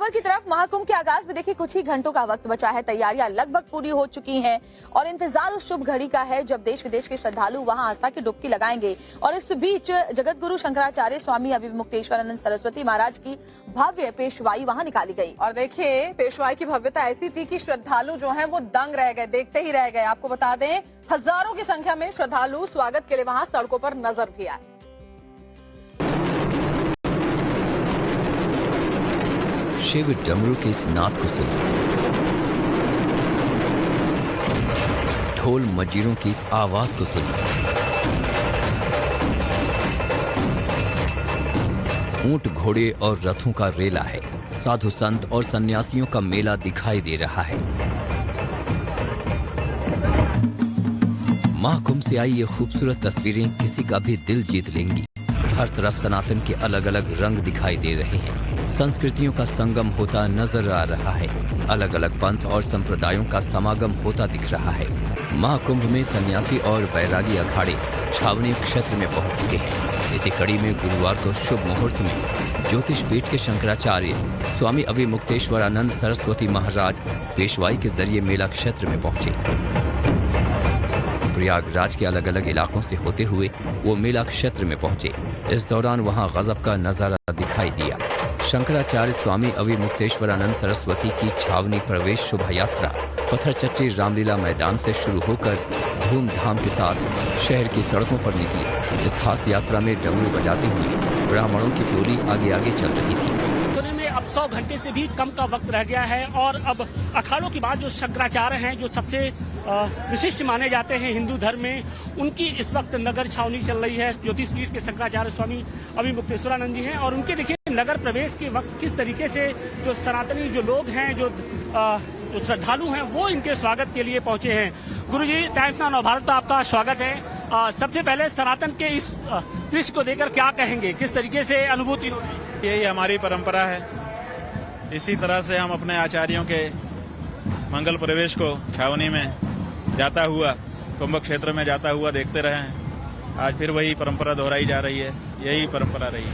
खबर की तरफ महाकुंभ के आगाज में देखिए कुछ ही घंटों का वक्त बचा है। तैयारियां लगभग पूरी हो चुकी हैं और इंतजार उस शुभ घड़ी का है जब देश विदेश के श्रद्धालु वहां आस्था की डुबकी लगाएंगे। और इस बीच जगतगुरु शंकराचार्य स्वामी अविमुक्तेश्वरानंद सरस्वती महाराज की भव्य पेशवाई वहां निकाली गई। और देखिए पेशवाई की भव्यता ऐसी थी कि श्रद्धालु जो हैं वो दंग रह गए, देखते ही रह गए। आपको बता दें हजारों की संख्या में श्रद्धालु स्वागत के लिए वहां सड़कों पर नजर भी आए। शिव डमरू के इस नाद को सुनो, ढोल मजीरों की इस आवाज को सुनो, ऊंट घोड़े और रथों का रेला है। साधु संत और सन्यासियों का मेला दिखाई दे रहा है। महाकुंभ से आई ये खूबसूरत तस्वीरें किसी का भी दिल जीत लेंगी। हर तरफ सनातन के अलग अलग रंग दिखाई दे रहे हैं। संस्कृतियों का संगम होता नजर आ रहा है। अलग अलग पंथ और संप्रदायों का समागम होता दिख रहा है। महाकुंभ में सन्यासी और बैरागी अखाड़े छावनी क्षेत्र में पहुंच चुके हैं। इसी कड़ी में गुरुवार को शुभ मुहूर्त में ज्योतिष पीठ के शंकराचार्य स्वामी अविमुक्तेश्वरानंद सरस्वती महाराज पेशवाई के जरिए मेला क्षेत्र में पहुंचे। प्रयागराज के अलग अलग इलाकों से होते हुए वो मेला क्षेत्र में पहुंचे। इस दौरान वहां गजब का नजारा दिखाई दिया। शंकराचार्य स्वामी अविमुक्तेश्वरानंद सरस्वती की छावनी प्रवेश शोभा यात्रा पत्थरचट्टी रामलीला मैदान से शुरू होकर धूमधाम के साथ शहर की सड़कों पर निकली। इस खास यात्रा में डमरू बजाते हुए ब्राह्मणों की टोली आगे आगे चल रही थी। अब 100 घंटे से भी कम का वक्त रह गया है और अब अखाड़ों के बाद जो शंकराचार्य हैं, जो सबसे विशिष्ट माने जाते हैं हिंदू धर्म में, उनकी इस वक्त नगर छावनी चल रही है। ज्योतिष पीठ के शंकराचार्य स्वामी अविमुक्तेश्वरानंद जी हैं और उनके देखिए नगर प्रवेश के वक्त किस तरीके से जो सनातनी जो लोग हैं, जो श्रद्धालु हैं, वो इनके स्वागत के लिए पहुंचे हैं। गुरुजी, टाइम्स नाउ नवभारत में आपका स्वागत है। सबसे पहले सनातन के इस दृश्य को देखकर क्या कहेंगे, किस तरीके से अनुभूति हो रही है? यही हमारी परंपरा है। इसी तरह से हम अपने आचार्यों के मंगल प्रवेश को छावनी में जाता हुआ, कुंभ क्षेत्र में जाता हुआ देखते रहे हैं। आज फिर वही परंपरा दोहराई जा रही है। यही परंपरा रही है।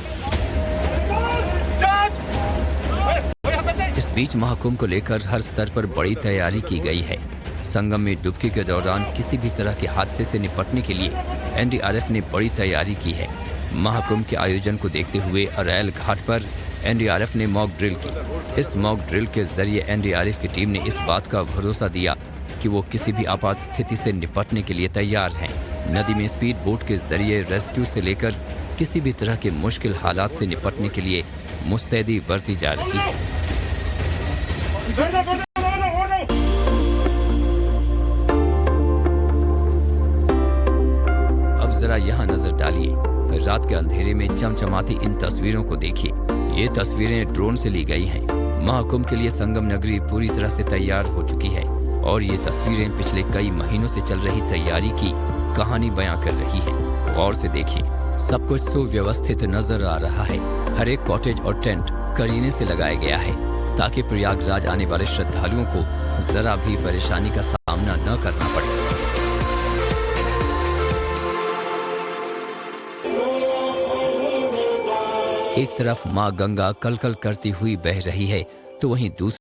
इस बीच महाकुंभ को लेकर हर स्तर पर बड़ी तैयारी की गई है। संगम में डुबकी के दौरान किसी भी तरह के हादसे से निपटने के लिए एनडीआरएफ ने बड़ी तैयारी की है। महाकुंभ के आयोजन को देखते हुए अरैल घाट पर एनडीआरएफ ने मॉक ड्रिल की। इस मॉक ड्रिल के जरिए एनडीआरएफ की टीम ने इस बात का भरोसा दिया कि वो किसी भी आपात स्थिति से निपटने के लिए तैयार हैं। नदी में स्पीड बोट के जरिए रेस्क्यू से लेकर किसी भी तरह के मुश्किल हालात से निपटने के लिए मुस्तैदी बरती जा रही है। अब जरा यहाँ नजर डालिए। रात के अंधेरे में चमचमाती इन तस्वीरों को देखिए। ये तस्वीरें ड्रोन से ली गई हैं। महाकुंभ के लिए संगम नगरी पूरी तरह से तैयार हो चुकी है और ये तस्वीरें पिछले कई महीनों से चल रही तैयारी की कहानी बयां कर रही है। गौर से देखिए, सब कुछ सुव्यवस्थित नजर आ रहा है। हर एक कॉटेज और टेंट करीने से लगाया गया है ताकि प्रयागराज आने वाले श्रद्धालुओं को जरा भी परेशानी का सामना न करना पड़े। एक तरफ मां गंगा कलकल करती हुई बह रही है तो वहीं दूसरी